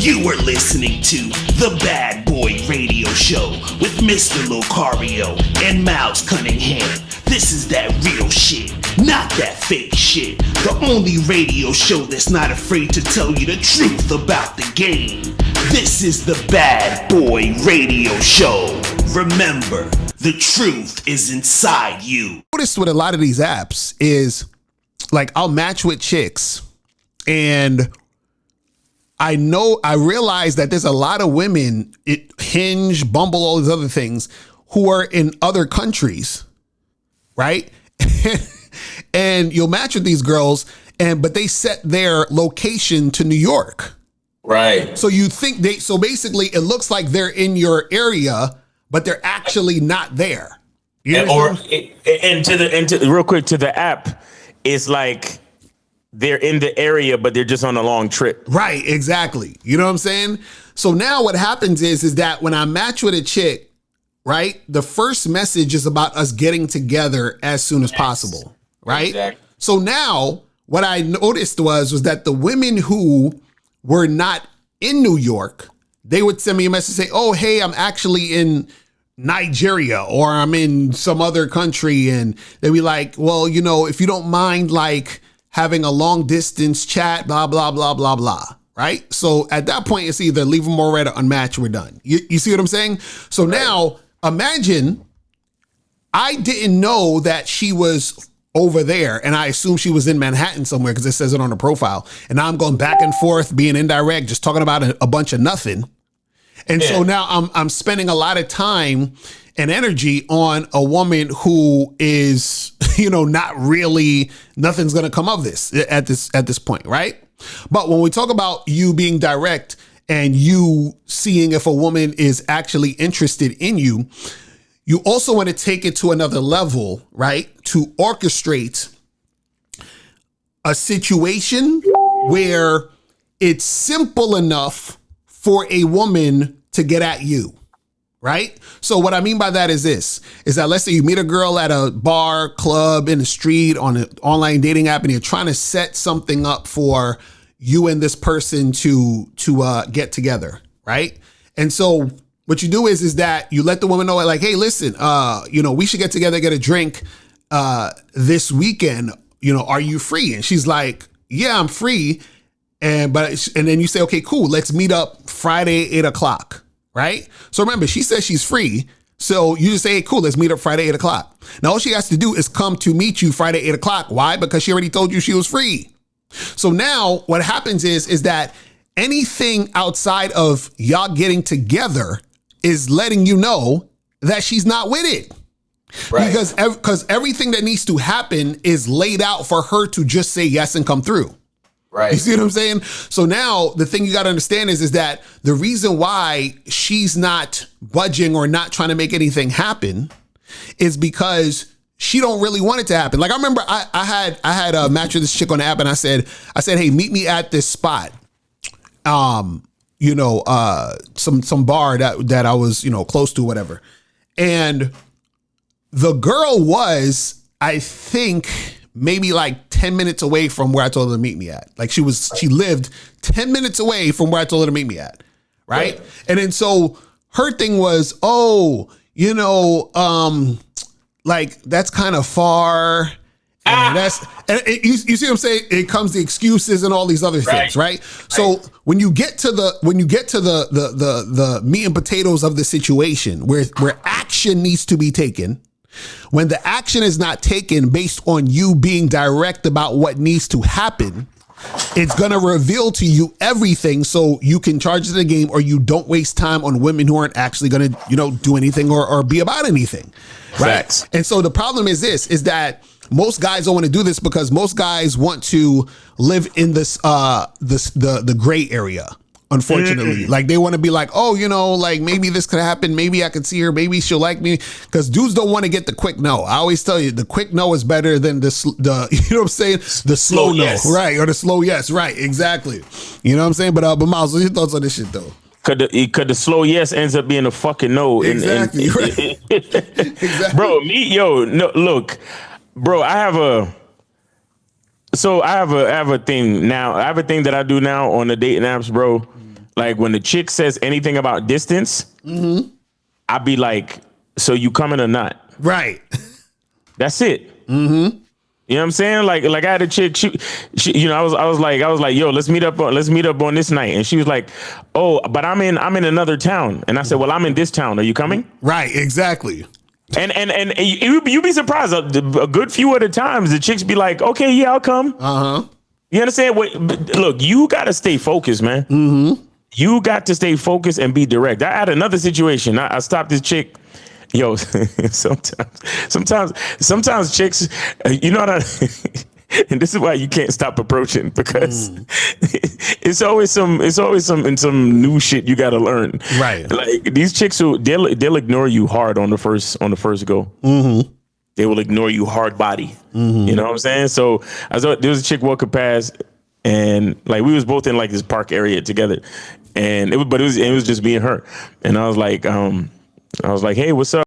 You are listening to The Bad Boy Radio Show with Mr. Locario and Miles Cunningham. This is that real shit, not that fake shit. The only radio show that's not afraid to tell you the truth about the game. This is The Bad Boy Radio Show. Remember, the truth is inside you. Noticed with a lot of these apps is, like, I'll match with chicks and I realize that there's a lot of women, Hinge, Bumble, all these other things, who are in other countries, right? And you'll match with these girls, but they set their location to New York. Right. So you think so basically it looks like they're in your area, but they're actually not there. You know, real quick to the app, it's like they're in the area, but they're just on a long trip. Right, exactly. You know what I'm saying? So now what happens is that when I match with a chick, right, the first message is about us getting together as soon as possible, right? Exactly. So now what I noticed was that the women who were not in New York, they would send me a message say, oh, hey, I'm actually in Nigeria or I'm in some other country. And they'd be like, well, you know, if you don't mind, like, having a long distance chat, blah, blah, blah, blah, blah. Right. So at that point, it's either leave them or read or unmatch. We're done. You see what I'm saying? So now imagine I didn't know that she was over there and I assumed she was in Manhattan somewhere because it says it on the profile. And now I'm going back and forth, being indirect, just talking about a bunch of nothing. And so now I'm spending a lot of time and energy on a woman who is, you know, not really, nothing's going to come of this at this point, right? But when we talk about you being direct and you seeing if a woman is actually interested in you, you also want to take it to another level, right? To orchestrate a situation where it's simple enough for a woman to get at you. Right? So what I mean by that is this, is that let's say you meet a girl at a bar, club, in the street, on an online dating app, and you're trying to set something up for you and this person to get together. Right? And so what you do is that you let the woman know, like, hey, listen, you know, we should get together, get a drink this weekend. You know, are you free? And she's like, yeah, I'm free. And then you say, okay, cool. Let's meet up Friday, 8:00. Right? So remember, she says she's free. So you just say, hey, cool, let's meet up Friday, 8:00. Now, all she has to do is come to meet you Friday, 8:00. Why? Because she already told you she was free. So now what happens is that anything outside of y'all getting together is letting you know that she's not with it. Right. Because everything that needs to happen is laid out for her to just say yes and come through. Right. You see what I'm saying? So now the thing you got to understand is that the reason why she's not budging or not trying to make anything happen is because she don't really want it to happen. Like I remember I had a match with this chick on the app and I said, hey, meet me at this spot. You know, some bar that I was, you know, close to, whatever. And the girl was, I think, maybe like 10 minutes away from where I told her to meet me at. Like she lived 10 minutes away from where I told her to meet me at. Right. And then so her thing was, oh, you know, like that's kind of far. And you see what I'm saying? It comes the excuses and all these other things. Right. So when you get to the meat and potatoes of the situation where action needs to be taken, when the action is not taken based on you being direct about what needs to happen, it's going to reveal to you everything so you can charge the game or you don't waste time on women who aren't actually going to, you know, do anything or be about anything. Right. Facts. And so the problem is that most guys don't want to do this because most guys want to live in this, the gray area. Unfortunately, like they want to be like, oh, you know, like maybe this could happen. Maybe I could see her. Maybe she'll like me, because dudes don't want to get the quick no. I always tell you the quick no is better than the you know what I'm saying? The slow no, yes. Right? Or the slow yes, right? Exactly. You know what I'm saying? But Miles, what's your thoughts on this shit though? Could the slow yes ends up being a fucking no? Exactly. Right. Exactly. Bro, look, bro, I have a thing now. I have a thing that I do now on the dating apps, bro. like when the chick says anything about distance, I'd be like, so you coming or not? Right. That's it. Mm-hmm. You know what I'm saying? Like I had a chick. She you know, I was like, yo, let's meet up on this night. And she was like, oh, but I'm in another town. And I said, well, I'm in this town. Are you coming? Right. Exactly. And you'd be surprised. A good few of the times, the chicks be like, okay, yeah, I'll come. You understand? Look, you got to stay focused, man. Mm-hmm. You got to stay focused and be direct. I had another situation. I stopped this chick. Yo, sometimes chicks, you know what and this is why you can't stop approaching, because it's always some new shit you got to learn. Right. Like these chicks they'll ignore you hard on the first go. Mm-hmm. They will ignore you hard body. Mm-hmm. You know what I'm saying? So there was a chick walking past, and like we was both in like this park area together, and it was just being her. And I was like, hey, what's up?